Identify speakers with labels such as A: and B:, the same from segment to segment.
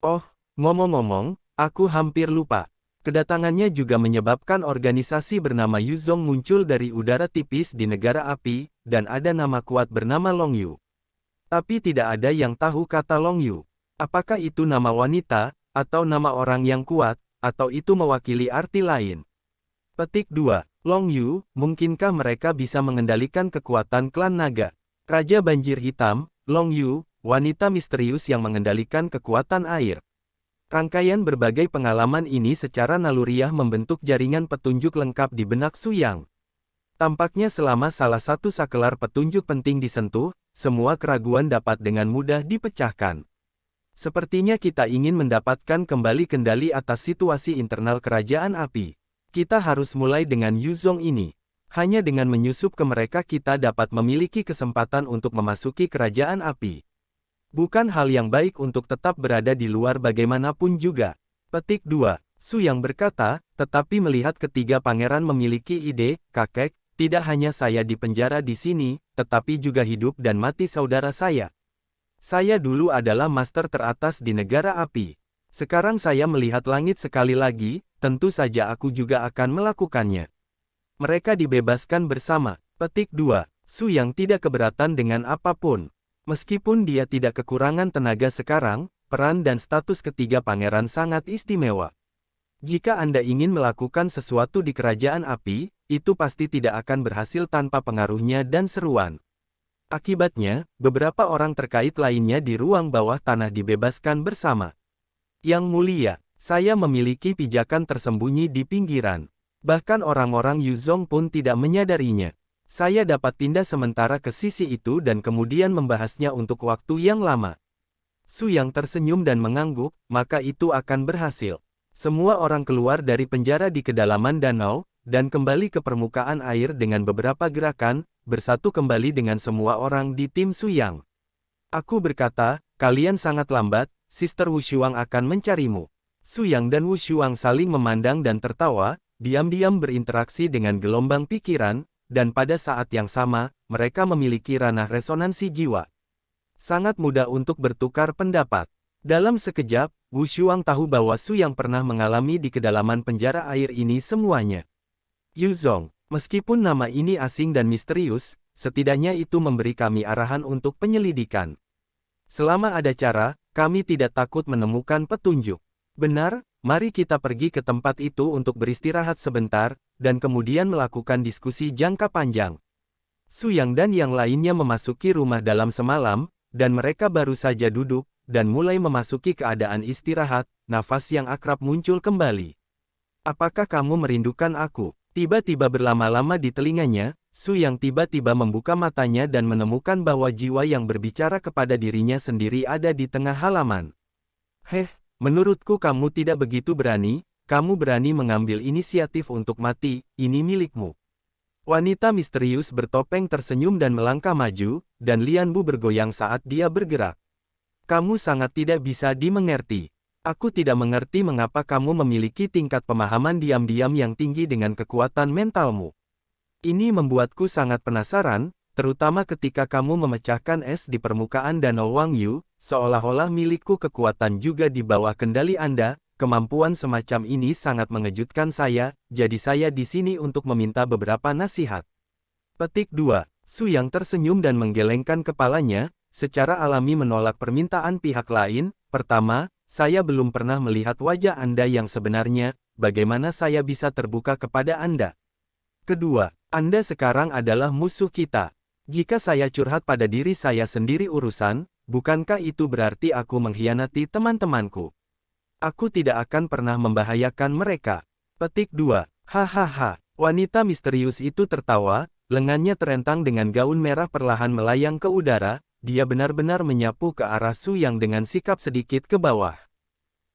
A: Oh, ngomong-ngomong, aku hampir lupa. Kedatangannya juga menyebabkan organisasi bernama Yuzong muncul dari udara tipis di negara api, dan ada nama kuat bernama Long Yu. Tapi tidak ada yang tahu kata Long Yu. Apakah itu nama wanita, atau nama orang yang kuat, atau itu mewakili arti lain? Petik 2. Long Yu, mungkinkah mereka bisa mengendalikan kekuatan klan naga? Raja Banjir Hitam, Long Yu, wanita misterius yang mengendalikan kekuatan air. Rangkaian berbagai pengalaman ini secara naluriah membentuk jaringan petunjuk lengkap di benak Su Yang. Tampaknya selama salah satu sakelar petunjuk penting disentuh, semua keraguan dapat dengan mudah dipecahkan. Sepertinya kita ingin mendapatkan kembali kendali atas situasi internal kerajaan api. Kita harus mulai dengan Yuzong ini. Hanya dengan menyusup ke mereka kita dapat memiliki kesempatan untuk memasuki kerajaan api. Bukan hal yang baik untuk tetap berada di luar bagaimanapun juga. Petik 2. Su Yang berkata, tetapi melihat ketiga pangeran memiliki ide, kakek, tidak hanya saya di penjara di sini, tetapi juga hidup dan mati saudara saya. Saya dulu adalah master teratas di negara api. Sekarang saya melihat langit sekali lagi, tentu saja aku juga akan melakukannya. Mereka dibebaskan bersama. Petik 2. Su Yang tidak keberatan dengan apapun. Meskipun dia tidak kekurangan tenaga sekarang, peran dan status ketiga pangeran sangat istimewa. Jika Anda ingin melakukan sesuatu di kerajaan api, itu pasti tidak akan berhasil tanpa pengaruhnya dan seruan. Akibatnya, beberapa orang terkait lainnya di ruang bawah tanah dibebaskan bersama. Yang mulia, saya memiliki pijakan tersembunyi di pinggiran. Bahkan orang-orang Yuzong pun tidak menyadarinya. Saya dapat pindah sementara ke sisi itu dan kemudian membahasnya untuk waktu yang lama. Su Yang tersenyum dan mengangguk, maka itu akan berhasil. Semua orang keluar dari penjara di kedalaman danau, dan kembali ke permukaan air dengan beberapa gerakan, bersatu kembali dengan semua orang di tim Su Yang. Aku berkata, kalian sangat lambat, Sister Wu Shuang akan mencarimu. Su Yang dan Wu Shuang saling memandang dan tertawa, diam-diam berinteraksi dengan gelombang pikiran, dan pada saat yang sama, mereka memiliki ranah resonansi jiwa. Sangat mudah untuk bertukar pendapat. Dalam sekejap, Wu Shuang tahu bahwa Su Yang pernah mengalami di kedalaman penjara air ini semuanya. Yuzong, meskipun nama ini asing dan misterius, setidaknya itu memberi kami arahan untuk penyelidikan. Selama ada cara, kami tidak takut menemukan petunjuk. Benar, mari kita pergi ke tempat itu untuk beristirahat sebentar, dan kemudian melakukan diskusi jangka panjang. Su Yang dan yang lainnya memasuki rumah dalam semalam, dan mereka baru saja duduk, dan mulai memasuki keadaan istirahat, nafas yang akrab muncul kembali. Apakah kamu merindukan aku? Tiba-tiba berlama-lama di telinganya, Su Yang tiba-tiba membuka matanya dan menemukan bahwa jiwa yang berbicara kepada dirinya sendiri ada di tengah halaman. Menurutku kamu tidak begitu berani. Kamu berani mengambil inisiatif untuk mati, ini milikmu. Wanita misterius bertopeng tersenyum dan melangkah maju, dan Lian Bu bergoyang saat dia bergerak. Kamu sangat tidak bisa dimengerti. Aku tidak mengerti mengapa kamu memiliki tingkat pemahaman diam-diam yang tinggi dengan kekuatan mentalmu. Ini membuatku sangat penasaran, terutama ketika kamu memecahkan es di permukaan Danau Wang Yu, seolah-olah milikku kekuatan juga di bawah kendali Anda. Kemampuan semacam ini sangat mengejutkan saya, jadi saya di sini untuk meminta beberapa nasihat. Petik 2. Su Yang tersenyum dan menggelengkan kepalanya, secara alami menolak permintaan pihak lain. Pertama, saya belum pernah melihat wajah Anda yang sebenarnya, bagaimana saya bisa terbuka kepada Anda? Kedua, Anda sekarang adalah musuh kita. Jika saya curhat pada diri saya sendiri urusan, bukankah itu berarti aku mengkhianati teman-temanku? Aku tidak akan pernah membahayakan mereka. Petik 2. Hahaha. Wanita misterius itu tertawa, lengannya terentang dengan gaun merah perlahan melayang ke udara, dia benar-benar menyapu ke arah Su Yang dengan sikap sedikit ke bawah.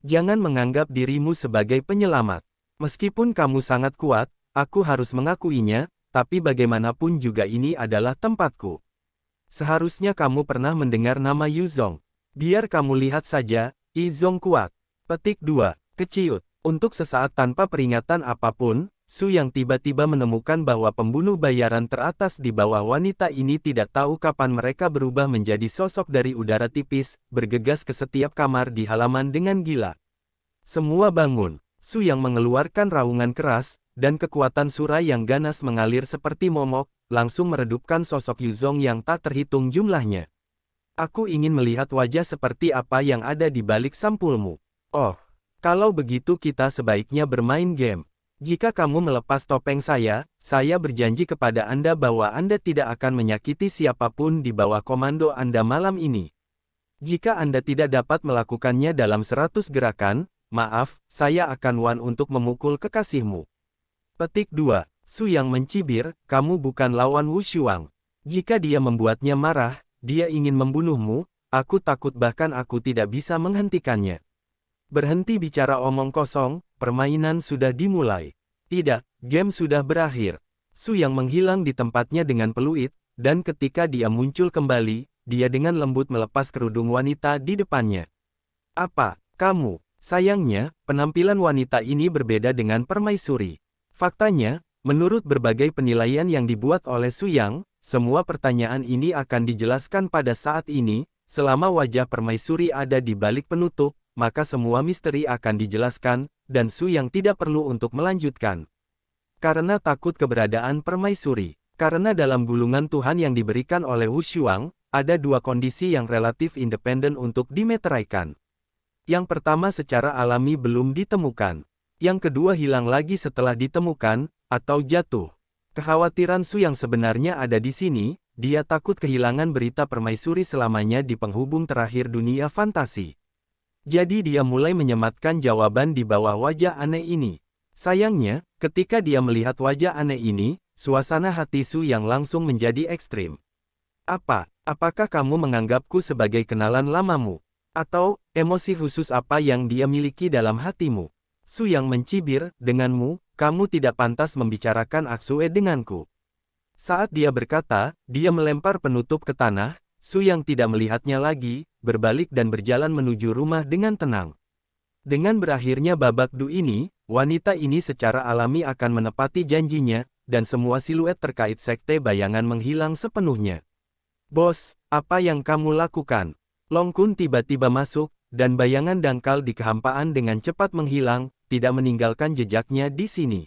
A: Jangan menganggap dirimu sebagai penyelamat. Meskipun kamu sangat kuat, aku harus mengakuinya, tapi bagaimanapun juga ini adalah tempatku. Seharusnya kamu pernah mendengar nama Yuzong. Biar kamu lihat saja, Yuzong kuat. Petik 2. Keciut. Untuk sesaat tanpa peringatan apapun, Su Yang tiba-tiba menemukan bahwa pembunuh bayaran teratas di bawah wanita ini tidak tahu kapan mereka berubah menjadi sosok dari udara tipis, bergegas ke setiap kamar di halaman dengan gila. Semua bangun. Su Yang mengeluarkan raungan keras, dan kekuatan surah yang ganas mengalir seperti momok, langsung meredupkan sosok Yuzong yang tak terhitung jumlahnya. Aku ingin melihat wajah seperti apa yang ada di balik sampulmu. Oh, kalau begitu kita sebaiknya bermain game. Jika kamu melepas topeng saya berjanji kepada Anda bahwa Anda tidak akan menyakiti siapapun di bawah komando Anda malam ini. Jika Anda tidak dapat melakukannya dalam 100 gerakan, maaf, saya akan wan untuk memukul kekasihmu. Petik 2. Su Yang mencibir, kamu bukan lawan Wu Shuang. Jika dia membuatnya marah, dia ingin membunuhmu, aku takut bahkan aku tidak bisa menghentikannya. Berhenti bicara omong kosong, permainan sudah dimulai. Tidak, game sudah berakhir. Su Yang menghilang di tempatnya dengan peluit, dan ketika dia muncul kembali, dia dengan lembut melepas kerudung wanita di depannya. Apa, kamu? Sayangnya, penampilan wanita ini berbeda dengan permaisuri. Faktanya, menurut berbagai penilaian yang dibuat oleh Su Yang, semua pertanyaan ini akan dijelaskan pada saat ini, selama wajah permaisuri ada di balik penutup, maka semua misteri akan dijelaskan, dan Su Yang tidak perlu untuk melanjutkan. Karena takut keberadaan permaisuri. Karena dalam gulungan Tuhan yang diberikan oleh Wu Shuang, ada dua kondisi yang relatif independen untuk dimeteraikan. Yang pertama secara alami belum ditemukan. Yang kedua hilang lagi setelah ditemukan, atau jatuh. Kekhawatiran Su Yang sebenarnya ada di sini, dia takut kehilangan berita permaisuri selamanya di penghubung terakhir dunia fantasi. Jadi dia mulai menyematkan jawaban di bawah wajah aneh ini. Sayangnya, ketika dia melihat wajah aneh ini, suasana hati Su Yang langsung menjadi ekstrim. Apakah kamu menganggapku sebagai kenalan lamamu? Atau, emosi khusus apa yang dia miliki dalam hatimu? Su Yang mencibir, denganmu, kamu tidak pantas membicarakan Aksue denganku. Saat dia berkata, dia melempar penutup ke tanah, Su Yang tidak melihatnya lagi, berbalik dan berjalan menuju rumah dengan tenang. Dengan berakhirnya babak du ini, wanita ini secara alami akan menepati janjinya, dan semua siluet terkait sekte bayangan menghilang sepenuhnya. Bos, apa yang kamu lakukan? Long Kun tiba-tiba masuk, dan bayangan dangkal di kehampaan dengan cepat menghilang, tidak meninggalkan jejaknya di sini.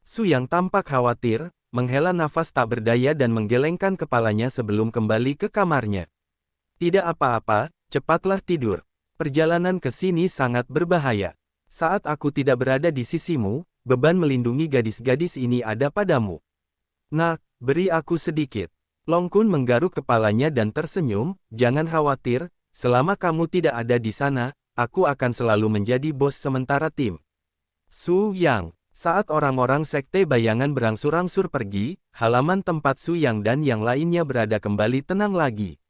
A: Su Yang tampak khawatir, menghela nafas tak berdaya dan menggelengkan kepalanya sebelum kembali ke kamarnya. Tidak apa-apa, cepatlah tidur. Perjalanan ke sini sangat berbahaya. Saat aku tidak berada di sisimu, beban melindungi gadis-gadis ini ada padamu. Nak, beri aku sedikit. Long Kun menggaruk kepalanya dan tersenyum, jangan khawatir, selama kamu tidak ada di sana, aku akan selalu menjadi bos sementara tim. Su Yang. Saat orang-orang sekte bayangan berangsur-angsur pergi, halaman tempat Su Yang dan yang lainnya berada kembali tenang lagi.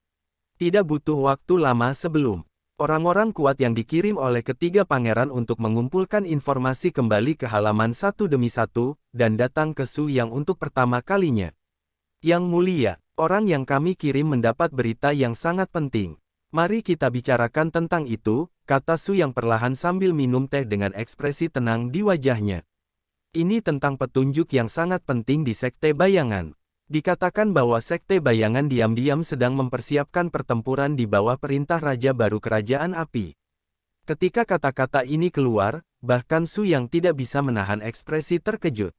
A: Tidak butuh waktu lama sebelum orang-orang kuat yang dikirim oleh ketiga pangeran untuk mengumpulkan informasi kembali ke halaman satu demi satu, dan datang ke Su Yang untuk pertama kalinya. Yang mulia, orang yang kami kirim mendapat berita yang sangat penting. Mari kita bicarakan tentang itu, kata Su Yang perlahan sambil minum teh dengan ekspresi tenang di wajahnya. Ini tentang petunjuk yang sangat penting di Sekte Bayangan. Dikatakan bahwa Sekte Bayangan diam-diam sedang mempersiapkan pertempuran di bawah perintah Raja Baru Kerajaan Api. Ketika kata-kata ini keluar, bahkan Su Yang tidak bisa menahan ekspresi terkejut.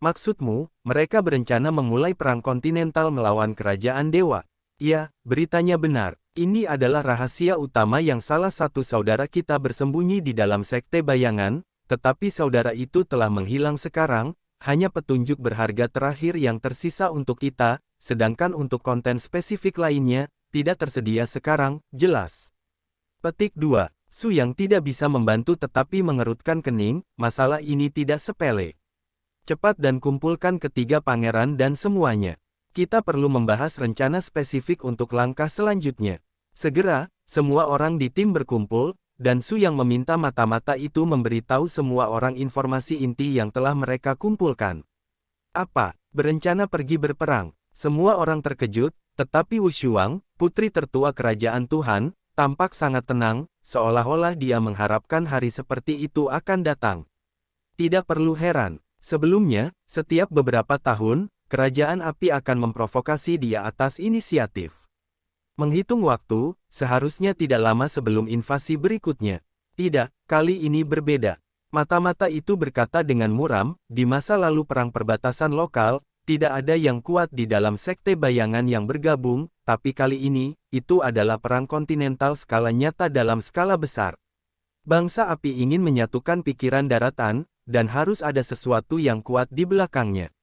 A: Maksudmu, mereka berencana memulai perang kontinental melawan Kerajaan Dewa? Ya, beritanya benar. Ini adalah rahasia utama yang salah satu saudara kita bersembunyi di dalam Sekte Bayangan, tetapi saudara itu telah menghilang sekarang, hanya petunjuk berharga terakhir yang tersisa untuk kita, sedangkan untuk konten spesifik lainnya, tidak tersedia sekarang, jelas. Petik 2. Su Yang tidak bisa membantu tetapi mengerutkan kening, masalah ini tidak sepele. Cepat dan kumpulkan ketiga pangeran dan semuanya. Kita perlu membahas rencana spesifik untuk langkah selanjutnya. Segera, semua orang di tim berkumpul, dan Su Yang meminta mata-mata itu memberitahu semua orang informasi inti yang telah mereka kumpulkan. Apa? Berencana pergi berperang? Semua orang terkejut, tetapi Wu Shuang, putri tertua kerajaan Tuhan, tampak sangat tenang, seolah-olah dia mengharapkan hari seperti itu akan datang. Tidak perlu heran, Sebelumnya, setiap beberapa tahun, kerajaan api akan memprovokasi dia atas inisiatif. Menghitung waktu, seharusnya tidak lama sebelum invasi berikutnya. Tidak, kali ini berbeda. Mata-mata itu berkata dengan muram, di masa lalu perang perbatasan lokal, tidak ada yang kuat di dalam sekte bayangan yang bergabung, tapi kali ini, itu adalah perang kontinental skala nyata dalam skala besar. Bangsa api ingin menyatukan pikiran daratan, dan harus ada sesuatu yang kuat di belakangnya.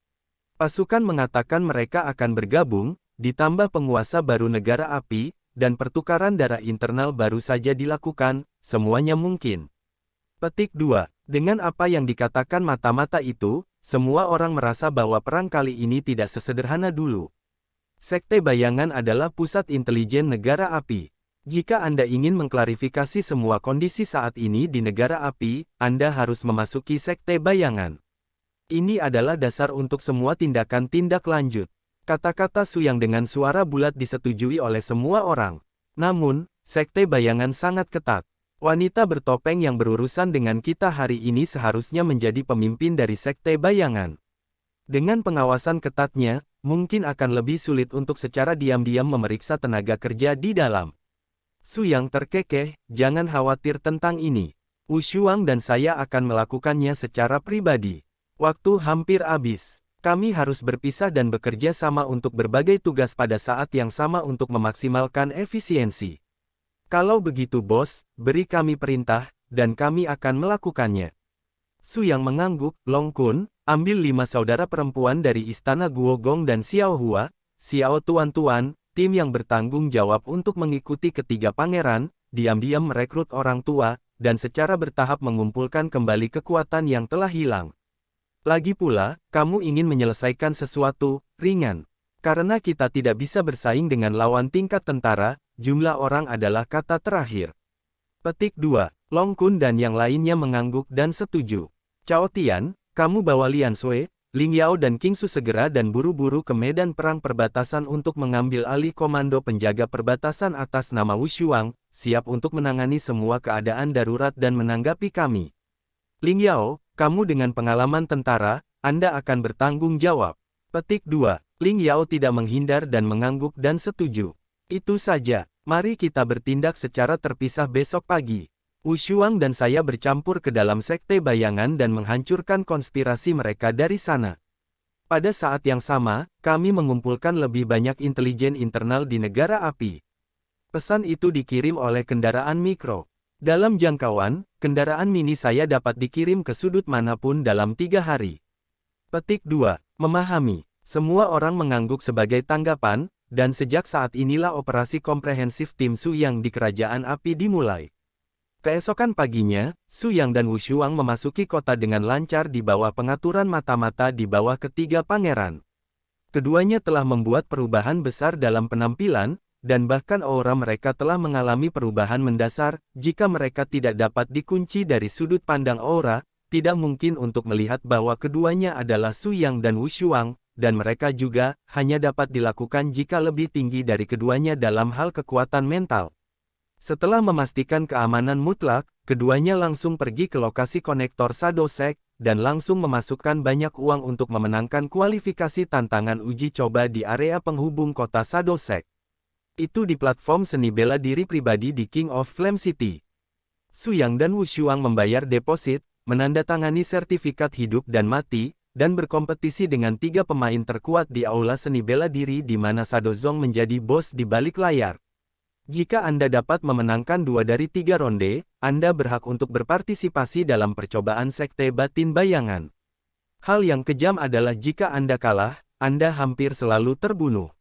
A: Pasukan mengatakan mereka akan bergabung, ditambah penguasa baru negara api, dan pertukaran darah internal baru saja dilakukan, semuanya mungkin. Petik 2. Dengan apa yang dikatakan mata-mata itu, semua orang merasa bahwa perang kali ini tidak sesederhana dulu. Sekte bayangan adalah pusat intelijen negara api. Jika Anda ingin mengklarifikasi semua kondisi saat ini di negara api, Anda harus memasuki sekte bayangan. Ini adalah dasar untuk semua tindakan tindak lanjut. Kata-kata Su yang dengan suara bulat disetujui oleh semua orang. Namun, sekte bayangan sangat ketat. Wanita bertopeng yang berurusan dengan kita hari ini seharusnya menjadi pemimpin dari sekte bayangan. Dengan pengawasan ketatnya, mungkin akan lebih sulit untuk secara diam-diam memeriksa tenaga kerja di dalam. Su yang terkekeh, jangan khawatir tentang ini. Wu Shuang dan saya akan melakukannya secara pribadi. Waktu hampir habis. Kami harus berpisah dan bekerja sama untuk berbagai tugas pada saat yang sama untuk memaksimalkan efisiensi. Kalau begitu bos, beri kami perintah, dan kami akan melakukannya. Su yang mengangguk, Long Kun, ambil 5 saudara perempuan dari istana Guogong dan Xiao Hua, Xiao Tuan-Tuan, tim yang bertanggung jawab untuk mengikuti ketiga pangeran, diam-diam merekrut orang tua, dan secara bertahap mengumpulkan kembali kekuatan yang telah hilang. Lagi pula, kamu ingin menyelesaikan sesuatu, ringan. Karena kita tidak bisa bersaing dengan lawan tingkat tentara, jumlah orang adalah kata terakhir. Petik 2. Long Kun dan yang lainnya mengangguk dan setuju. Cao Tian, kamu bawa Lian Sui, Ling Yao dan King Su segera dan buru-buru ke medan perang perbatasan untuk mengambil alih komando penjaga perbatasan atas nama Wu Shuang, siap untuk menangani semua keadaan darurat dan menanggapi kami. Ling Yao, kamu dengan pengalaman tentara, Anda akan bertanggung jawab. Petik 2. Ling Yao tidak menghindar dan mengangguk dan setuju. Itu saja, mari kita bertindak secara terpisah besok pagi. Wu Shuang dan saya bercampur ke dalam sekte bayangan dan menghancurkan konspirasi mereka dari sana. Pada saat yang sama, kami mengumpulkan lebih banyak intelijen internal di negara api. Pesan itu dikirim oleh kendaraan mikro. Dalam jangkauan, kendaraan mini saya dapat dikirim ke sudut manapun dalam 3 hari. Petik 2. Memahami. Semua orang mengangguk sebagai tanggapan, dan sejak saat inilah operasi komprehensif tim Su Yang di Kerajaan Api dimulai. Keesokan paginya, Su Yang dan Wu Shuang memasuki kota dengan lancar di bawah pengaturan mata-mata di bawah ketiga pangeran. Keduanya telah membuat perubahan besar dalam penampilan, dan bahkan aura mereka telah mengalami perubahan mendasar. Jika mereka tidak dapat dikunci dari sudut pandang aura, tidak mungkin untuk melihat bahwa keduanya adalah Su Yang dan Wu Shuang, dan mereka juga hanya dapat dilakukan jika lebih tinggi dari keduanya dalam hal kekuatan mental. Setelah memastikan keamanan mutlak, keduanya langsung pergi ke lokasi konektor Shadow Sect, dan langsung memasukkan banyak uang untuk memenangkan kualifikasi tantangan uji coba di area penghubung kota Shadow Sect. Itu di platform seni bela diri pribadi di King of Flame City. Su Yang dan Wu Shuang membayar deposit, menandatangani sertifikat hidup dan mati, dan berkompetisi dengan 3 pemain terkuat di aula seni bela diri di mana Shadow Zong menjadi bos di balik layar. Jika Anda dapat memenangkan 2 dari 3 ronde, Anda berhak untuk berpartisipasi dalam percobaan sekte batin bayangan. Hal yang kejam adalah jika Anda kalah, Anda hampir selalu terbunuh.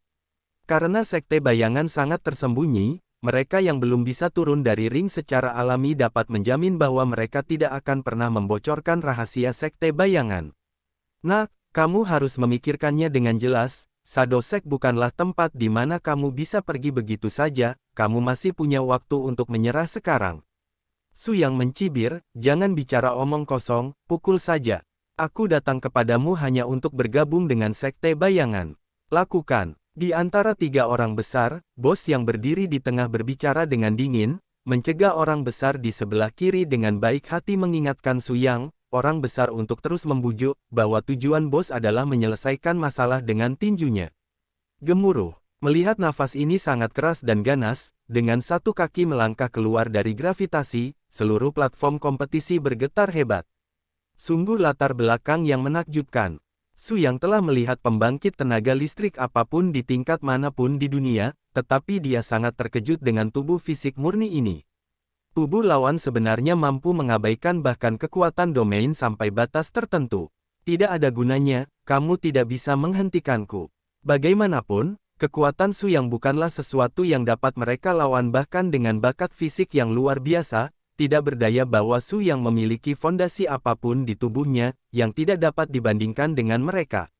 A: Karena sekte bayangan sangat tersembunyi, mereka yang belum bisa turun dari ring secara alami dapat menjamin bahwa mereka tidak akan pernah membocorkan rahasia sekte bayangan. Nah, kamu harus memikirkannya dengan jelas. Shadow Sect bukanlah tempat di mana kamu bisa pergi begitu saja, kamu masih punya waktu untuk menyerah sekarang. Su Yang mencibir, jangan bicara omong kosong, pukul saja. Aku datang kepadamu hanya untuk bergabung dengan sekte bayangan. Lakukan. Di antara 3 orang besar, bos yang berdiri di tengah berbicara dengan dingin, mencegah orang besar di sebelah kiri dengan baik hati mengingatkan Su Yang, orang besar untuk terus membujuk bahwa tujuan bos adalah menyelesaikan masalah dengan tinjunya. Gemuruh. Melihat nafas ini sangat keras dan ganas, dengan satu kaki melangkah keluar dari gravitasi, seluruh platform kompetisi bergetar hebat. Sungguh latar belakang yang menakjubkan. Su yang telah melihat pembangkit tenaga listrik apapun di tingkat manapun di dunia, tetapi dia sangat terkejut dengan tubuh fisik murni ini. Tubuh lawan sebenarnya mampu mengabaikan bahkan kekuatan domain sampai batas tertentu. Tidak ada gunanya, kamu tidak bisa menghentikanku. Bagaimanapun, kekuatan Su yang bukanlah sesuatu yang dapat mereka lawan bahkan dengan bakat fisik yang luar biasa, tidak berdaya bahwa Su yang memiliki fondasi apapun di tubuhnya, yang tidak dapat dibandingkan dengan mereka.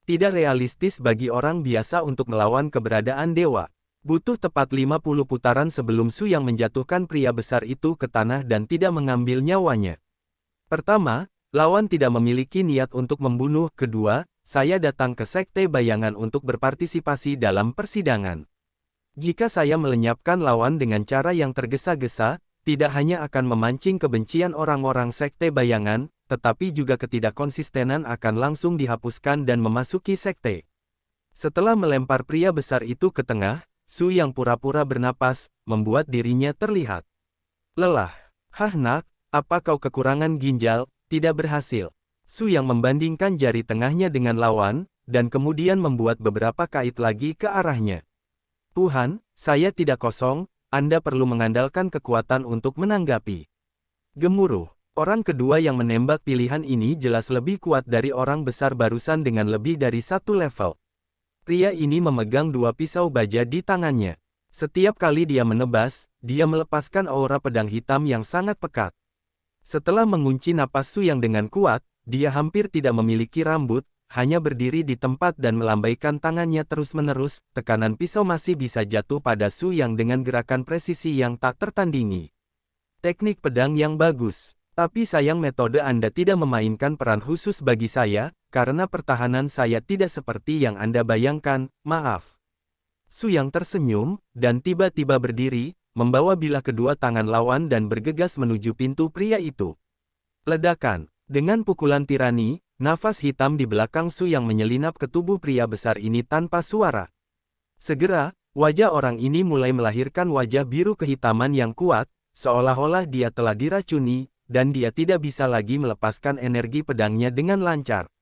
A: Tidak realistis bagi orang biasa untuk melawan keberadaan dewa. Butuh tepat 50 putaran sebelum Su yang menjatuhkan pria besar itu ke tanah dan tidak mengambil nyawanya. Pertama, lawan tidak memiliki niat untuk membunuh. Kedua, saya datang ke Sekte Bayangan untuk berpartisipasi dalam persidangan. Jika saya melenyapkan lawan dengan cara yang tergesa-gesa, tidak hanya akan memancing kebencian orang-orang Sekte Bayangan, tetapi juga ketidakkonsistenan akan langsung dihapuskan dan memasuki sekte. Setelah melempar pria besar itu ke tengah, Su yang pura-pura bernapas, membuat dirinya terlihat lelah. Hah nak, apa kau kekurangan ginjal? Tidak berhasil. Su yang membandingkan jari tengahnya dengan lawan, dan kemudian membuat beberapa kait lagi ke arahnya. Tuhan, saya tidak kosong, Anda perlu mengandalkan kekuatan untuk menanggapi. Gemuruh. Orang kedua yang menembak pilihan ini jelas lebih kuat dari orang besar barusan dengan lebih dari satu level. Pria ini memegang dua pisau baja di tangannya. Setiap kali dia menebas, dia melepaskan aura pedang hitam yang sangat pekat. Setelah mengunci napas Su yang dengan kuat, dia hampir tidak memiliki rambut, hanya berdiri di tempat dan melambaikan tangannya terus-menerus, tekanan pisau masih bisa jatuh pada Su yang dengan gerakan presisi yang tak tertandingi. Teknik pedang yang bagus, tapi sayang metode Anda tidak memainkan peran khusus bagi saya, karena pertahanan saya tidak seperti yang Anda bayangkan, maaf. Su yang tersenyum, dan tiba-tiba berdiri, membawa bilah kedua tangan lawan dan bergegas menuju pintu pria itu. Ledakan. Dengan pukulan tirani, nafas hitam di belakang Su yang menyelinap ke tubuh pria besar ini tanpa suara. Segera, wajah orang ini mulai melahirkan wajah biru kehitaman yang kuat, seolah-olah dia telah diracuni, dan dia tidak bisa lagi melepaskan energi pedangnya dengan lancar.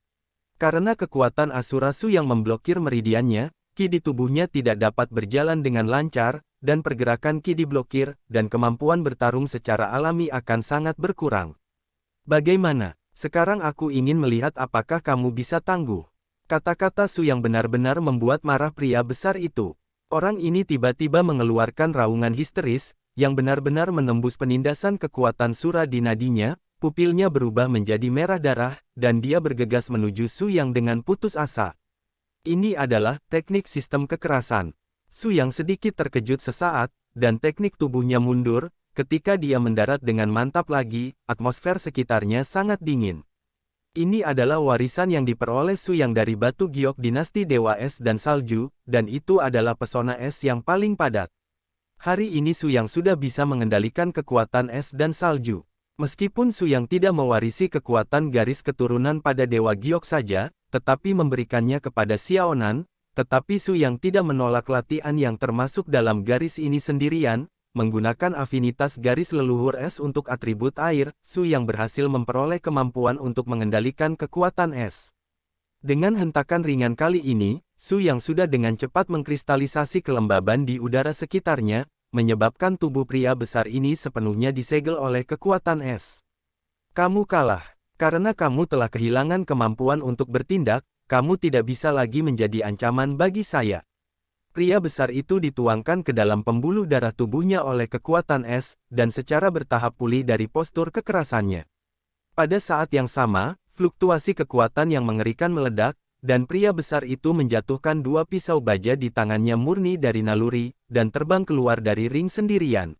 A: Karena kekuatan Asura Su yang memblokir meridiannya, ki di tubuhnya tidak dapat berjalan dengan lancar, dan pergerakan ki diblokir, dan kemampuan bertarung secara alami akan sangat berkurang. Bagaimana? Sekarang aku ingin melihat apakah kamu bisa tangguh. Kata-kata Su yang benar-benar membuat marah pria besar itu. Orang ini tiba-tiba mengeluarkan raungan histeris, yang benar-benar menembus penindasan kekuatan sura di nadinya, pupilnya berubah menjadi merah darah, dan dia bergegas menuju Su yang dengan putus asa. Ini adalah teknik sistem kekerasan. Su yang sedikit terkejut sesaat, dan teknik tubuhnya mundur. Ketika dia mendarat dengan mantap lagi, atmosfer sekitarnya sangat dingin. Ini adalah warisan yang diperoleh Su yang dari batu giok dinasti Dewa Es dan Salju, dan itu adalah pesona es yang paling padat. Hari ini Su yang sudah bisa mengendalikan kekuatan es dan salju. Meskipun Su yang tidak mewarisi kekuatan garis keturunan pada Dewa Giok saja, tetapi memberikannya kepada Xiaonan, tetapi Su yang tidak menolak latihan yang termasuk dalam garis ini sendirian, menggunakan afinitas garis leluhur es untuk atribut air, Su yang berhasil memperoleh kemampuan untuk mengendalikan kekuatan es. Dengan hentakan ringan kali ini, Su yang sudah dengan cepat mengkristalisasi kelembaban di udara sekitarnya, menyebabkan tubuh pria besar ini sepenuhnya disegel oleh kekuatan es. Kamu kalah. Karena kamu telah kehilangan kemampuan untuk bertindak, kamu tidak bisa lagi menjadi ancaman bagi saya. Pria besar itu dituangkan ke dalam pembuluh darah tubuhnya oleh kekuatan es, dan secara bertahap pulih dari postur kekerasannya. Pada saat yang sama, fluktuasi kekuatan yang mengerikan meledak, dan pria besar itu menjatuhkan dua pisau baja di tangannya murni dari naluri, dan terbang keluar dari ring sendirian.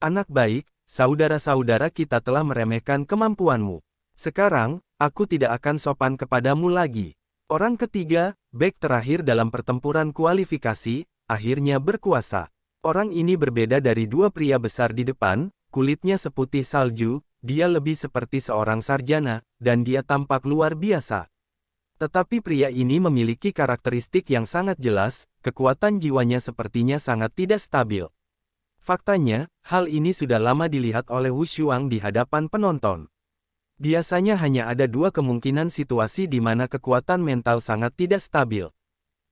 A: Anak baik, saudara-saudara kita telah meremehkan kemampuanmu. Sekarang, aku tidak akan sopan kepadamu lagi. Orang ketiga, bek terakhir dalam pertempuran kualifikasi, akhirnya berkuasa. Orang ini berbeda dari dua pria besar di depan, kulitnya seputih salju, dia lebih seperti seorang sarjana, dan dia tampak luar biasa. Tetapi pria ini memiliki karakteristik yang sangat jelas, kekuatan jiwanya sepertinya sangat tidak stabil. Faktanya, hal ini sudah lama dilihat oleh Wu Shuang di hadapan penonton. Biasanya hanya ada dua kemungkinan situasi di mana kekuatan mental sangat tidak stabil.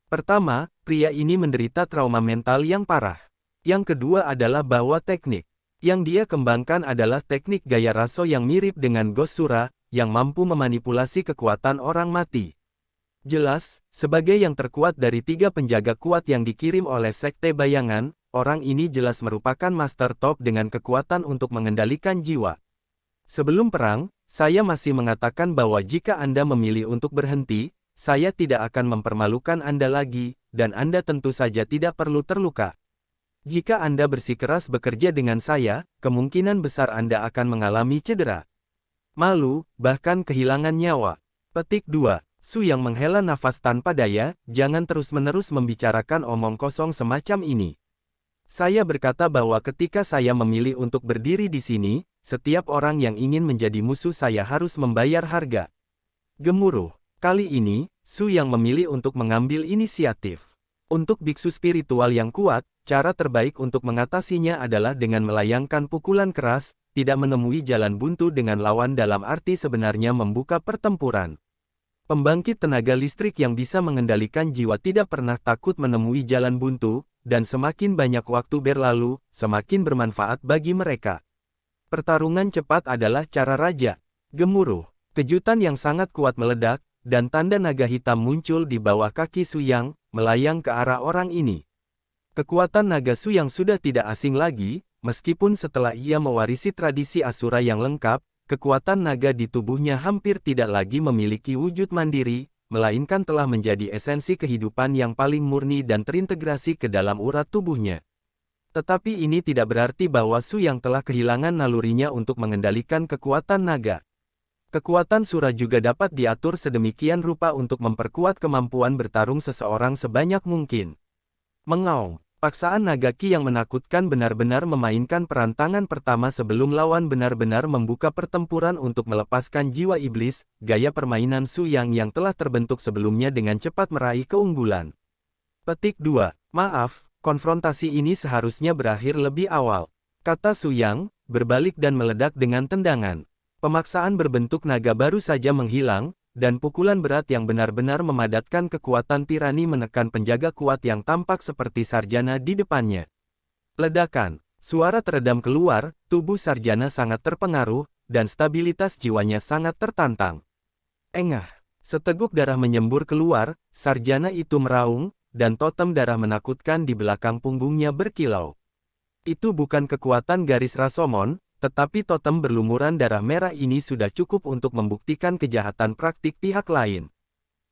A: Pertama, pria ini menderita trauma mental yang parah. Yang kedua adalah bahwa teknik yang dia kembangkan adalah teknik gaya raso yang mirip dengan Ghost Sura, yang mampu memanipulasi kekuatan orang mati. Jelas, sebagai yang terkuat dari 3 penjaga kuat yang dikirim oleh Sekte Bayangan, orang ini jelas merupakan master top dengan kekuatan untuk mengendalikan jiwa. Sebelum perang, saya masih mengatakan bahwa jika Anda memilih untuk berhenti, saya tidak akan mempermalukan Anda lagi, dan Anda tentu saja tidak perlu terluka. Jika Anda bersikeras bekerja dengan saya, kemungkinan besar Anda akan mengalami cedera, malu, bahkan kehilangan nyawa. Petik 2. Su yang menghela nafas tanpa daya, jangan terus-menerus membicarakan omong kosong semacam ini. Saya berkata bahwa ketika saya memilih untuk berdiri di sini, setiap orang yang ingin menjadi musuh saya harus membayar harga. Gemuruh. Kali ini, Su yang memilih untuk mengambil inisiatif. Untuk biksu spiritual yang kuat, cara terbaik untuk mengatasinya adalah dengan melayangkan pukulan keras, tidak menemui jalan buntu dengan lawan dalam arti sebenarnya membuka pertempuran. Pembangkit tenaga listrik yang bisa mengendalikan jiwa tidak pernah takut menemui jalan buntu, dan semakin banyak waktu berlalu, semakin bermanfaat bagi mereka. Pertarungan cepat adalah cara raja. Gemuruh. Kejutan yang sangat kuat meledak, dan tanda naga hitam muncul di bawah kaki Su Yang, melayang ke arah orang ini. Kekuatan naga Su Yang sudah tidak asing lagi, meskipun setelah ia mewarisi tradisi Asura yang lengkap, kekuatan naga di tubuhnya hampir tidak lagi memiliki wujud mandiri, melainkan telah menjadi esensi kehidupan yang paling murni dan terintegrasi ke dalam urat tubuhnya. Tetapi ini tidak berarti bahwa Su Yang telah kehilangan nalurinya untuk mengendalikan kekuatan naga. Kekuatan Sura juga dapat diatur sedemikian rupa untuk memperkuat kemampuan bertarung seseorang sebanyak mungkin. Mengaum. Paksaan naga Ki yang menakutkan benar-benar memainkan peran tangan pertama sebelum lawan benar-benar membuka pertempuran untuk melepaskan jiwa iblis, gaya permainan Su Yang telah terbentuk sebelumnya dengan cepat meraih keunggulan. Petik 2. Maaf, konfrontasi ini seharusnya berakhir lebih awal. Kata Su Yang, berbalik dan meledak dengan tendangan. Pemaksaan berbentuk naga baru saja menghilang, dan pukulan berat yang benar-benar memadatkan kekuatan tirani menekan penjaga kuat yang tampak seperti sarjana di depannya. Ledakan. Suara teredam keluar, tubuh sarjana sangat terpengaruh, dan stabilitas jiwanya sangat tertantang. Engah. Seteguk darah menyembur keluar, sarjana itu meraung, dan totem darah menakutkan di belakang punggungnya berkilau. Itu bukan kekuatan garis Rashomon, tetapi totem berlumuran darah merah ini sudah cukup untuk membuktikan kejahatan praktik pihak lain.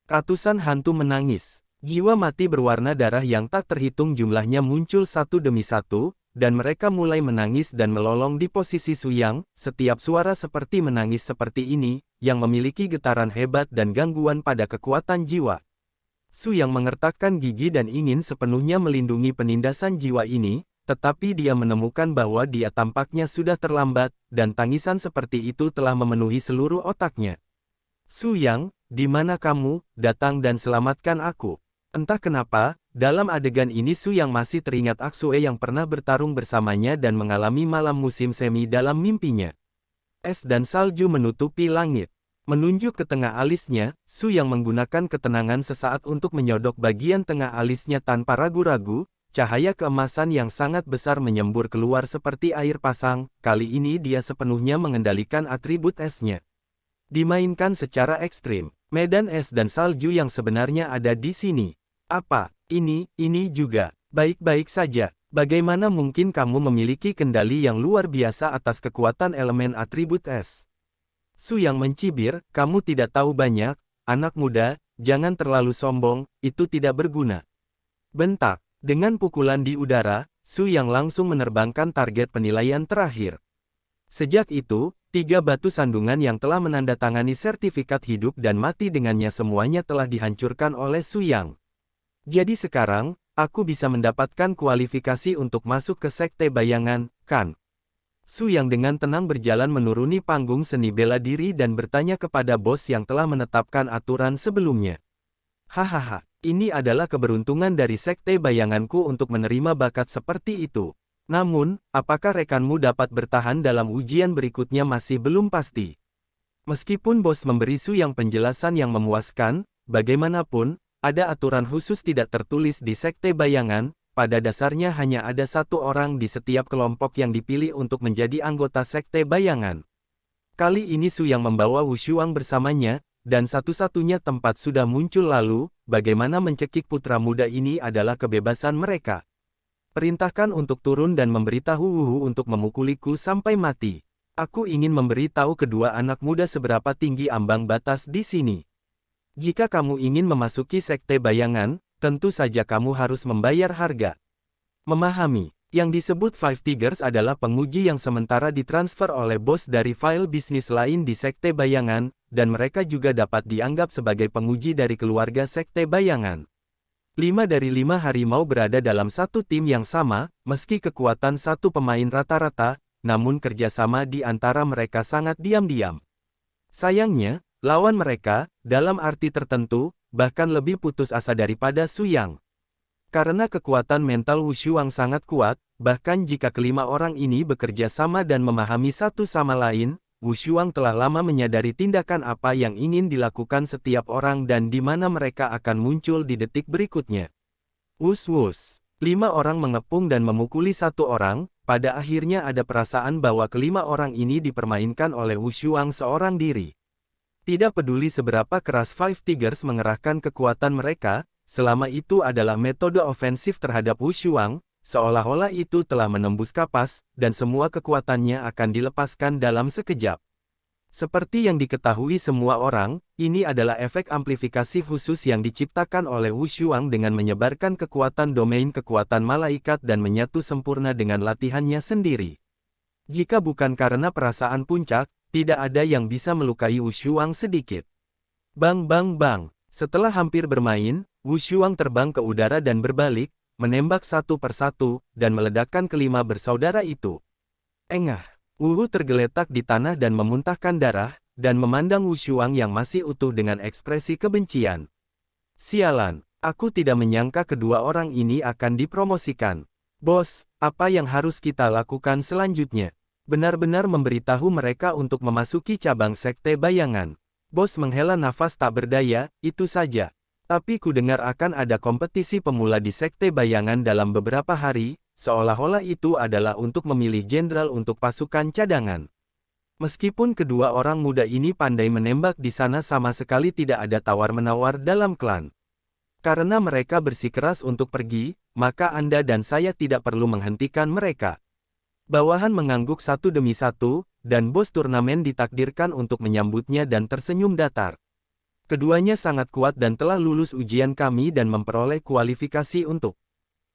A: Ratusan hantu menangis. Jiwa mati berwarna darah yang tak terhitung jumlahnya muncul satu demi satu, dan mereka mulai menangis dan melolong di posisi Su Yang. Setiap suara seperti menangis seperti ini, yang memiliki getaran hebat dan gangguan pada kekuatan jiwa. Su Yang mengertakkan gigi dan ingin sepenuhnya melindungi penindasan jiwa ini, tetapi dia menemukan bahwa dia tampaknya sudah terlambat, dan tangisan seperti itu telah memenuhi seluruh otaknya. Su Yang, di mana kamu? Datang dan selamatkan aku. Entah kenapa, dalam adegan ini Su Yang masih teringat Aksue yang pernah bertarung bersamanya dan mengalami malam musim semi dalam mimpinya. Es dan salju menutupi langit. Menunjuk ke tengah alisnya, Su Yang menggunakan ketenangan sesaat untuk menyodok bagian tengah alisnya tanpa ragu-ragu. Cahaya keemasan yang sangat besar menyembur keluar seperti air pasang, kali ini dia sepenuhnya mengendalikan atribut esnya. Dimainkan secara ekstrim, medan es dan salju yang sebenarnya ada di sini. Apa? Ini juga. Baik-baik saja. Bagaimana mungkin kamu memiliki kendali yang luar biasa atas kekuatan elemen atribut es? Su Yang mencibir, kamu tidak tahu banyak, anak muda, jangan terlalu sombong, itu tidak berguna. Bentak. Dengan pukulan di udara, Su Yang langsung menerbangkan target penilaian terakhir. Sejak itu, 3 batu sandungan yang telah menandatangani sertifikat hidup dan mati dengannya semuanya telah dihancurkan oleh Su Yang. Jadi sekarang, aku bisa mendapatkan kualifikasi untuk masuk ke Sekte Bayangan, kan? Su Yang dengan tenang berjalan menuruni panggung seni bela diri dan bertanya kepada bos yang telah menetapkan aturan sebelumnya. Hahaha, ini adalah keberuntungan dari sekte bayanganku untuk menerima bakat seperti itu. Namun, apakah rekanmu dapat bertahan dalam ujian berikutnya masih belum pasti. Meskipun bos memberi Su Yang penjelasan yang memuaskan, bagaimanapun, ada aturan khusus tidak tertulis di sekte bayangan. Pada dasarnya hanya ada satu orang di setiap kelompok yang dipilih untuk menjadi anggota sekte bayangan. Kali ini Su Yang membawa Wu Shuang bersamanya, dan satu-satunya tempat sudah muncul lalu, bagaimana mencekik putra muda ini adalah kebebasan mereka. Perintahkan untuk turun dan memberitahu Wu untuk memukuliku sampai mati. Aku ingin memberitahu kedua anak muda seberapa tinggi ambang batas di sini. Jika kamu ingin memasuki sekte bayangan, tentu saja kamu harus membayar harga. Memahami, yang disebut Five Tigers adalah penguji yang sementara ditransfer oleh bos dari file bisnis lain di sekte bayangan, dan mereka juga dapat dianggap sebagai penguji dari keluarga sekte bayangan. 5 dari 5 harimau berada dalam satu tim yang sama, meski kekuatan satu pemain rata-rata, namun kerjasama di antara mereka sangat diam-diam. Sayangnya, lawan mereka, dalam arti tertentu, bahkan lebih putus asa daripada Su Yang. Karena kekuatan mental Wu Shuang sangat kuat, bahkan jika kelima orang ini bekerja sama dan memahami satu sama lain, Wu Shuang telah lama menyadari tindakan apa yang ingin dilakukan setiap orang dan di mana mereka akan muncul di detik berikutnya. Wus-wus. 5 orang mengepung dan memukuli satu orang, pada akhirnya ada perasaan bahwa kelima orang ini dipermainkan oleh Wu Shuang seorang diri. Tidak peduli seberapa keras Five Tigers mengerahkan kekuatan mereka, selama itu adalah metode ofensif terhadap Wu Shuang, seolah-olah itu telah menembus kapas, dan semua kekuatannya akan dilepaskan dalam sekejap. Seperti yang diketahui semua orang, ini adalah efek amplifikasi khusus yang diciptakan oleh Wu Shuang dengan menyebarkan kekuatan domain kekuatan malaikat dan menyatu sempurna dengan latihannya sendiri. Jika bukan karena perasaan puncak, tidak ada yang bisa melukai Wu Shuang sedikit. Bang bang bang. Setelah hampir bermain, Wu Shuang terbang ke udara dan berbalik, menembak satu persatu, dan meledakkan kelima bersaudara itu. Engah. Wu tergeletak di tanah dan memuntahkan darah, dan memandang Wu Shuang yang masih utuh dengan ekspresi kebencian. Sialan, aku tidak menyangka kedua orang ini akan dipromosikan. Bos, apa yang harus kita lakukan selanjutnya? Benar-benar memberitahu mereka untuk memasuki cabang sekte bayangan. Bos menghela nafas tak berdaya, itu saja. Tapi ku dengar akan ada kompetisi pemula di sekte bayangan dalam beberapa hari, seolah-olah itu adalah untuk memilih jenderal untuk pasukan cadangan. Meskipun kedua orang muda ini pandai menembak di sana sama sekali tidak ada tawar-menawar dalam klan. Karena mereka bersikeras untuk pergi, maka Anda dan saya tidak perlu menghentikan mereka. Bawahan mengangguk satu demi satu, dan bos turnamen ditakdirkan untuk menyambutnya dan tersenyum datar. Keduanya sangat kuat dan telah lulus ujian kami dan memperoleh kualifikasi untuk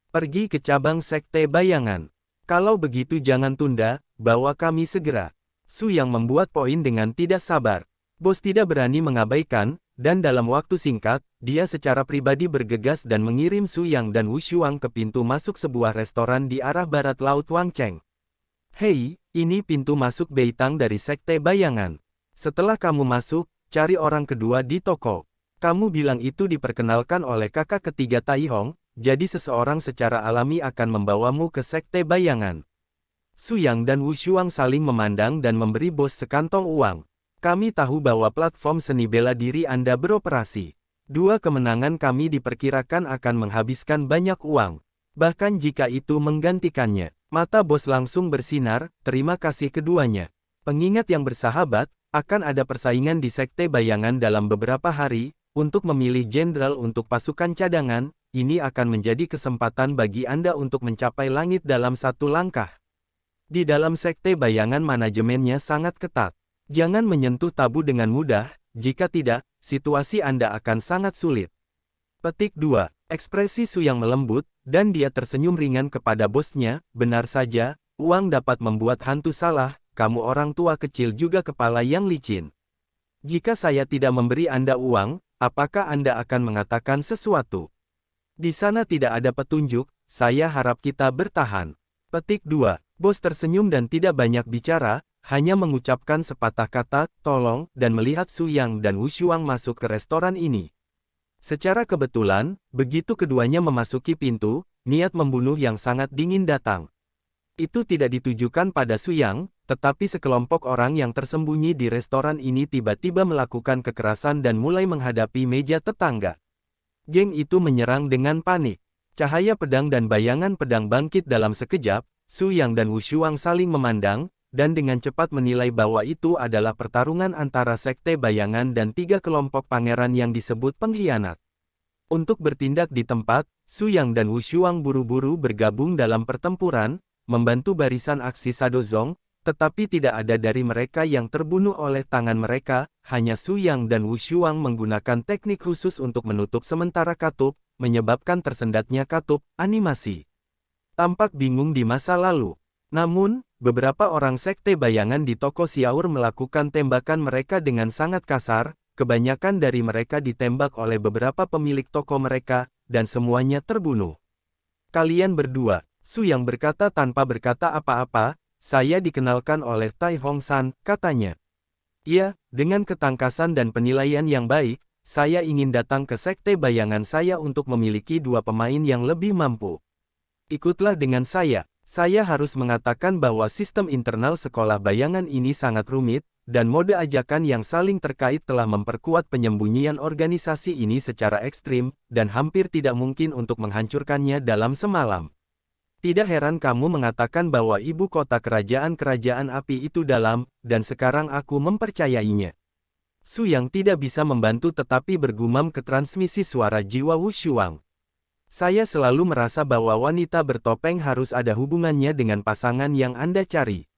A: pergi ke cabang sekte bayangan. Kalau begitu jangan tunda, bawa kami segera. Su Yang membuat poin dengan tidak sabar. Bos tidak berani mengabaikan, dan dalam waktu singkat, dia secara pribadi bergegas dan mengirim Su Yang dan Wu Shuang ke pintu masuk sebuah restoran di arah barat Laut Wangcheng. Hei, ini pintu masuk Beitang dari sekte bayangan. Setelah kamu masuk, cari orang kedua di toko. Kamu bilang itu diperkenalkan oleh kakak ketiga Tai Hong, jadi seseorang secara alami akan membawamu ke sekte bayangan. Su Yang dan Wu Shuang saling memandang dan memberi bos sekantong uang. Kami tahu bahwa platform seni bela diri Anda beroperasi. 2 kemenangan kami diperkirakan akan menghabiskan banyak uang. Bahkan jika itu menggantikannya. Mata bos langsung bersinar, terima kasih keduanya. Pengingat yang bersahabat, akan ada persaingan di sekte bayangan dalam beberapa hari, untuk memilih jenderal untuk pasukan cadangan, ini akan menjadi kesempatan bagi Anda untuk mencapai langit dalam satu langkah. Di dalam sekte bayangan manajemennya sangat ketat. Jangan menyentuh tabu dengan mudah, jika tidak, situasi Anda akan sangat sulit. Petik 2. Ekspresi Su Yang melembut, dan dia tersenyum ringan kepada bosnya, benar saja, uang dapat membuat hantu salah, kamu orang tua kecil juga kepala yang licin. Jika saya tidak memberi Anda uang, apakah Anda akan mengatakan sesuatu? Di sana tidak ada petunjuk, saya harap kita bertahan. Petik 2. Bos tersenyum dan tidak banyak bicara, hanya mengucapkan sepatah kata, tolong, dan melihat Su Yang dan Wu Shuang masuk ke restoran ini. Secara kebetulan, begitu keduanya memasuki pintu, niat membunuh yang sangat dingin datang. Itu tidak ditujukan pada Su Yang, tetapi sekelompok orang yang tersembunyi di restoran ini tiba-tiba melakukan kekerasan dan mulai menghadapi meja tetangga. Geng itu menyerang dengan panik. Cahaya pedang dan bayangan pedang bangkit dalam sekejap, Su Yang dan Wu Shuang saling memandang, dan dengan cepat menilai bahwa itu adalah pertarungan antara sekte bayangan dan 3 kelompok pangeran yang disebut pengkhianat. Untuk bertindak di tempat, Su Yang dan Wu Shuang buru-buru bergabung dalam pertempuran, membantu barisan aksi Shadowzong, tetapi tidak ada dari mereka yang terbunuh oleh tangan mereka, hanya Su Yang dan Wu Shuang menggunakan teknik khusus untuk menutup sementara katup, menyebabkan tersendatnya katup, animasi. Tampak bingung di masa lalu. Namun, beberapa orang sekte bayangan di toko Xiaur melakukan tembakan mereka dengan sangat kasar, kebanyakan dari mereka ditembak oleh beberapa pemilik toko mereka, dan semuanya terbunuh. Kalian berdua, Su Yang berkata tanpa berkata apa-apa, saya dikenalkan oleh Tai Hong San, katanya. Iya, dengan ketangkasan dan penilaian yang baik, saya ingin datang ke sekte bayangan saya untuk memiliki 2 pemain yang lebih mampu. Ikutlah dengan saya harus mengatakan bahwa sistem internal sekolah bayangan ini sangat rumit, dan mode ajakan yang saling terkait telah memperkuat penyembunyian organisasi ini secara ekstrim, dan hampir tidak mungkin untuk menghancurkannya dalam semalam. Tidak heran kamu mengatakan bahwa ibu kota kerajaan api itu dalam, dan sekarang aku mempercayainya. Su Yang tidak bisa membantu tetapi bergumam ke transmisi suara jiwa Wu Shuang. Saya selalu merasa bahwa wanita bertopeng harus ada hubungannya dengan pasangan yang Anda cari.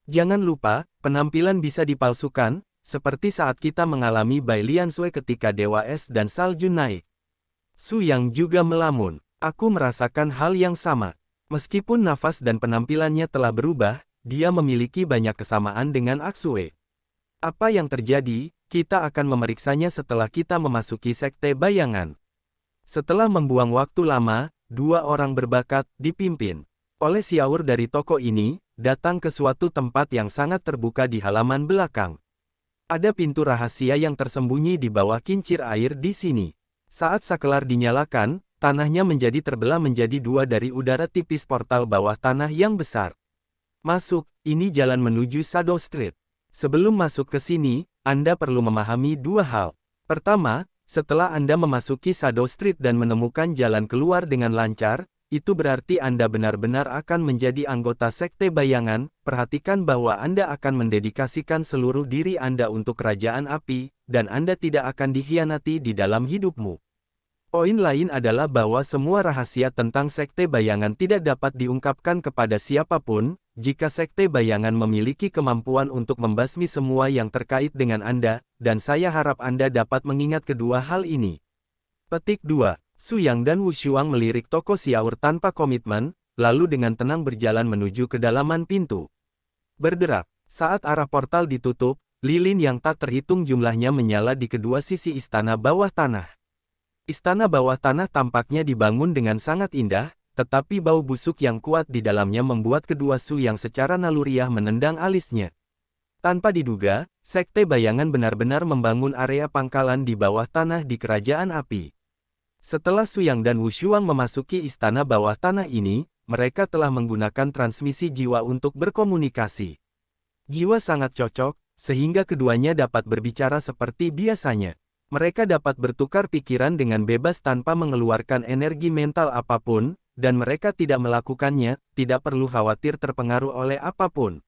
A: Jangan lupa, penampilan bisa dipalsukan, seperti saat kita mengalami Bai Liansui ketika Dewa Es dan Salju naik. Su Yang juga melamun. Aku merasakan hal yang sama. Meskipun nafas dan penampilannya telah berubah, dia memiliki banyak kesamaan dengan Aksue. Apa yang terjadi, kita akan memeriksanya setelah kita memasuki sekte bayangan. Setelah membuang waktu lama, 2 orang berbakat, dipimpin oleh Xiaur dari toko ini, datang ke suatu tempat yang sangat terbuka di halaman belakang. Ada pintu rahasia yang tersembunyi di bawah kincir air di sini. Saat sakelar dinyalakan, tanahnya menjadi terbelah menjadi 2 dari udara tipis portal bawah tanah yang besar. Masuk, ini jalan menuju Shadow Street. Sebelum masuk ke sini, Anda perlu memahami 2 hal. Pertama, setelah Anda memasuki Shadow Street dan menemukan jalan keluar dengan lancar, itu berarti Anda benar-benar akan menjadi anggota sekte bayangan. Perhatikan bahwa Anda akan mendedikasikan seluruh diri Anda untuk kerajaan api, dan Anda tidak akan dikhianati di dalam hidupmu. Poin lain adalah bahwa semua rahasia tentang sekte bayangan tidak dapat diungkapkan kepada siapapun. Jika sekte bayangan memiliki kemampuan untuk membasmi semua yang terkait dengan Anda, dan saya harap Anda dapat mengingat kedua hal ini. Petik 2. Su Yang dan Wu Shuang melirik toko Xiaur tanpa komitmen, lalu dengan tenang berjalan menuju kedalaman pintu. Berderak. Saat arah portal ditutup, lilin yang tak terhitung jumlahnya menyala di kedua sisi istana bawah tanah. Istana bawah tanah tampaknya dibangun dengan sangat indah, tetapi bau busuk yang kuat di dalamnya membuat kedua Su Yang secara naluriah menendang alisnya. Tanpa diduga, sekte bayangan benar-benar membangun area pangkalan di bawah tanah di kerajaan api. Setelah Su Yang dan Wu Shuang memasuki istana bawah tanah ini, mereka telah menggunakan transmisi jiwa untuk berkomunikasi. Jiwa sangat cocok, sehingga keduanya dapat berbicara seperti biasanya. Mereka dapat bertukar pikiran dengan bebas tanpa mengeluarkan energi mental apapun, dan mereka tidak melakukannya, tidak perlu khawatir terpengaruh oleh apapun.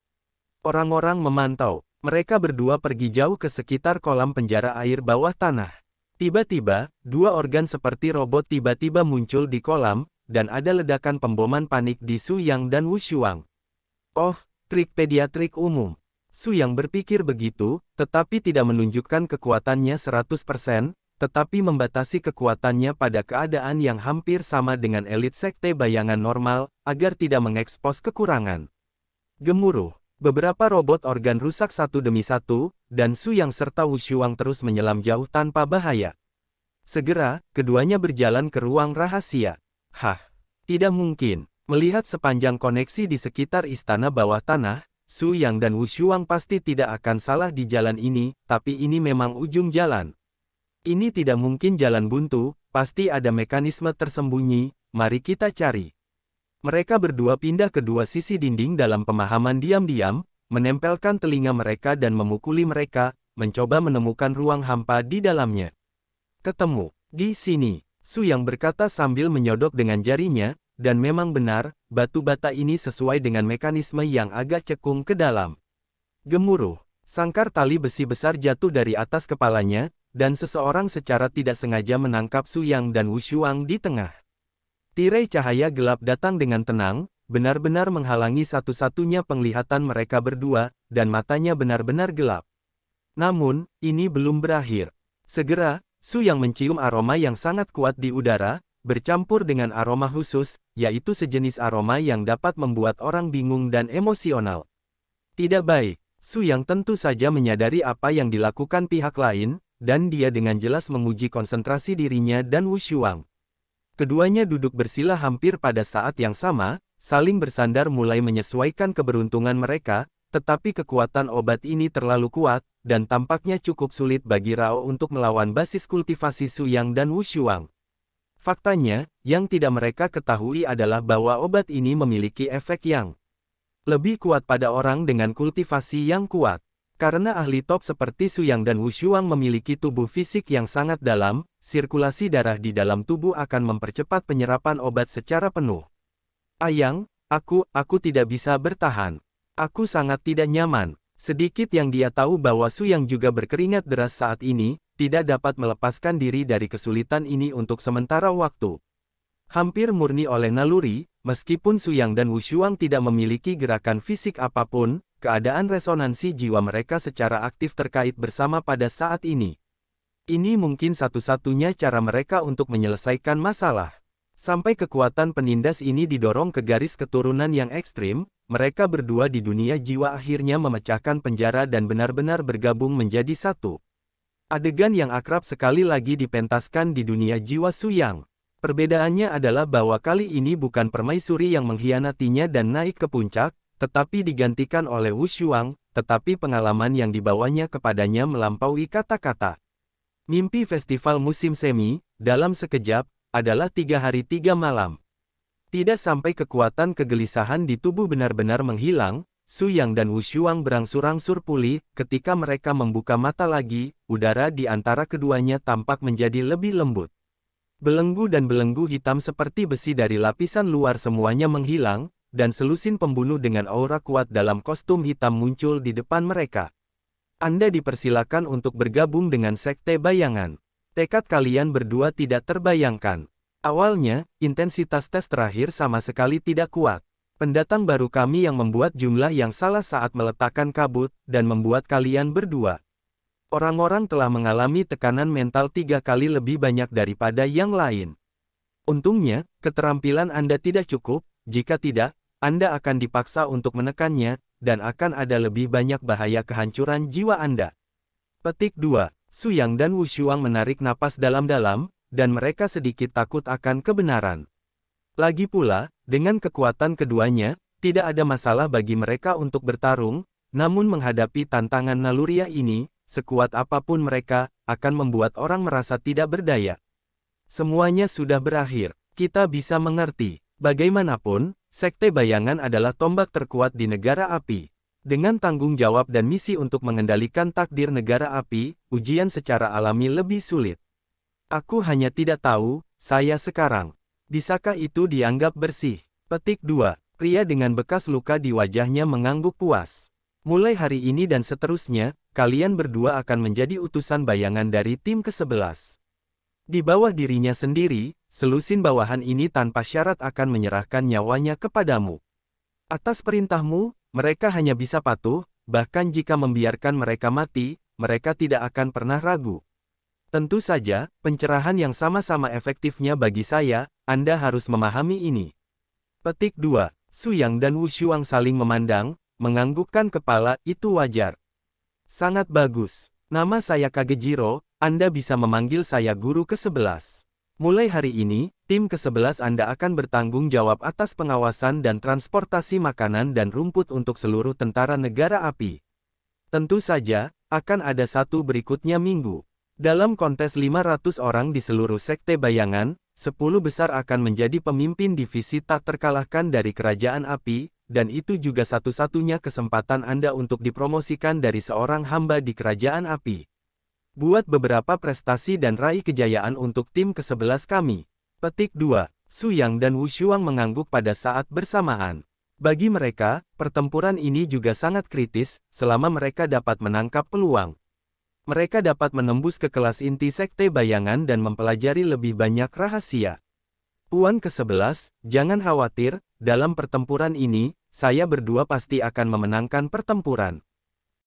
A: Orang-orang memantau. Mereka berdua pergi jauh ke sekitar kolam penjara air bawah tanah. Tiba-tiba, 2 organ seperti robot tiba-tiba muncul di kolam, dan ada ledakan pemboman panik di Su Yang dan Wu Shuang. Oh, trik pediatrik umum. Su Yang berpikir begitu, tetapi tidak menunjukkan kekuatannya 100%, tetapi membatasi kekuatannya pada keadaan yang hampir sama dengan elit sekte bayangan normal, agar tidak mengekspos kekurangan. Gemuruh. Beberapa robot organ rusak satu demi satu, dan Su Yang serta Wu Shuang terus menyelam jauh tanpa bahaya. Segera, keduanya berjalan ke ruang rahasia. Hah, tidak mungkin. Melihat sepanjang koneksi di sekitar istana bawah tanah, Su Yang dan Wu Shuang pasti tidak akan salah di jalan ini, tapi ini memang ujung jalan. Ini tidak mungkin jalan buntu, pasti ada mekanisme tersembunyi, mari kita cari. Mereka berdua pindah ke dua sisi dinding dalam pemahaman diam-diam, menempelkan telinga mereka dan memukuli mereka, mencoba menemukan ruang hampa di dalamnya. Ketemu, di sini, Su Yang berkata sambil menyodok dengan jarinya, dan memang benar, batu bata ini sesuai dengan mekanisme yang agak cekung ke dalam. Gemuruh, sangkar tali besi besar jatuh dari atas kepalanya, dan seseorang secara tidak sengaja menangkap Su Yang dan Wu Shuang di tengah. Tirai cahaya gelap datang dengan tenang, benar-benar menghalangi satu-satunya penglihatan mereka berdua, dan matanya benar-benar gelap. Namun, ini belum berakhir. Segera, Su Yang mencium aroma yang sangat kuat di udara, bercampur dengan aroma khusus, yaitu sejenis aroma yang dapat membuat orang bingung dan emosional. Tidak baik, Su Yang tentu saja menyadari apa yang dilakukan pihak lain, dan dia dengan jelas menguji konsentrasi dirinya dan Wu Shuang. Keduanya duduk bersila hampir pada saat yang sama, saling bersandar mulai menyesuaikan keberuntungan mereka, tetapi kekuatan obat ini terlalu kuat, dan tampaknya cukup sulit bagi Rao untuk melawan basis kultivasi Su Yang dan Wu Shuang. Faktanya, yang tidak mereka ketahui adalah bahwa obat ini memiliki efek yang lebih kuat pada orang dengan kultivasi yang kuat. Karena ahli top seperti Su Yang dan Wu Shuang memiliki tubuh fisik yang sangat dalam, sirkulasi darah di dalam tubuh akan mempercepat penyerapan obat secara penuh. Ayang, aku tidak bisa bertahan. Aku sangat tidak nyaman. Sedikit yang dia tahu bahwa Su Yang juga berkeringat deras saat ini, tidak dapat melepaskan diri dari kesulitan ini untuk sementara waktu. Hampir murni oleh naluri, meskipun Su Yang dan Wu Shuang tidak memiliki gerakan fisik apapun, keadaan resonansi jiwa mereka secara aktif terkait bersama pada saat ini. Ini mungkin satu-satunya cara mereka untuk menyelesaikan masalah. Sampai kekuatan penindas ini didorong ke garis keturunan yang ekstrim, mereka berdua di dunia jiwa akhirnya memecahkan penjara dan benar-benar bergabung menjadi satu. Adegan yang akrab sekali lagi dipentaskan di dunia jiwa Su Yang. Perbedaannya adalah bahwa kali ini bukan permaisuri yang mengkhianatinya dan naik ke puncak, tetapi digantikan oleh Wu Shuang, tetapi pengalaman yang dibawanya kepadanya melampaui kata-kata. Mimpi festival musim semi, dalam sekejap, adalah 3 hari 3 malam. Tidak sampai kekuatan kegelisahan di tubuh benar-benar menghilang, Su Yang dan Wu Shuang berangsur-angsur pulih, ketika mereka membuka mata lagi, udara di antara keduanya tampak menjadi lebih lembut. Belenggu dan belenggu hitam seperti besi dari lapisan luar semuanya menghilang, dan selusin pembunuh dengan aura kuat dalam kostum hitam muncul di depan mereka. Anda dipersilakan untuk bergabung dengan Sekte Bayangan. Tekad kalian berdua tidak terbayangkan. Awalnya, intensitas tes terakhir sama sekali tidak kuat. Pendatang baru kami yang membuat jumlah yang salah saat meletakkan kabut, dan membuat kalian berdua. Orang-orang telah mengalami tekanan mental 3 kali lebih banyak daripada yang lain. Untungnya, keterampilan Anda tidak cukup, jika tidak, Anda akan dipaksa untuk menekannya, dan akan ada lebih banyak bahaya kehancuran jiwa Anda. Petik 2. Su Yang dan Wu Shuang menarik napas dalam-dalam, dan mereka sedikit takut akan kebenaran. Lagi pula, dengan kekuatan keduanya, tidak ada masalah bagi mereka untuk bertarung, namun menghadapi tantangan naluriah ini, sekuat apapun mereka, akan membuat orang merasa tidak berdaya. Semuanya sudah berakhir, kita bisa mengerti. Bagaimanapun, Sekte Bayangan adalah tombak terkuat di negara api. Dengan tanggung jawab dan misi untuk mengendalikan takdir negara api, ujian secara alami lebih sulit. Aku hanya tidak tahu, saya sekarang. Bisakah itu dianggap bersih? Petik 2. Pria dengan bekas luka di wajahnya mengangguk puas. Mulai hari ini dan seterusnya, kalian berdua akan menjadi utusan bayangan dari tim ke-11. Di bawah dirinya sendiri, selusin bawahan ini tanpa syarat akan menyerahkan nyawanya kepadamu. Atas perintahmu, mereka hanya bisa patuh, bahkan jika membiarkan mereka mati, mereka tidak akan pernah ragu. Tentu saja, pencerahan yang sama-sama efektifnya bagi saya, Anda harus memahami ini. Petik 2. Su Yang dan Wu Shuang saling memandang, menganggukkan kepala, itu wajar. Sangat bagus. Nama saya Kagejiro, Anda bisa memanggil saya guru ke-11. Mulai hari ini, tim ke-11 Anda akan bertanggung jawab atas pengawasan dan transportasi makanan dan rumput untuk seluruh tentara negara api. Tentu saja, akan ada satu berikutnya minggu. Dalam kontes 500 orang di seluruh sekte bayangan, 10 besar akan menjadi pemimpin divisi tak terkalahkan dari Kerajaan Api, dan itu juga satu-satunya kesempatan Anda untuk dipromosikan dari seorang hamba di Kerajaan Api. Buat beberapa prestasi dan raih kejayaan untuk tim ke-11 kami. Petik 2. Su Yang dan Wu Shuang mengangguk pada saat bersamaan. Bagi mereka, pertempuran ini juga sangat kritis, selama mereka dapat menangkap peluang. Mereka dapat menembus ke kelas inti sekte bayangan dan mempelajari lebih banyak rahasia. Puan ke-11, jangan khawatir, dalam pertempuran ini, saya berdua pasti akan memenangkan pertempuran.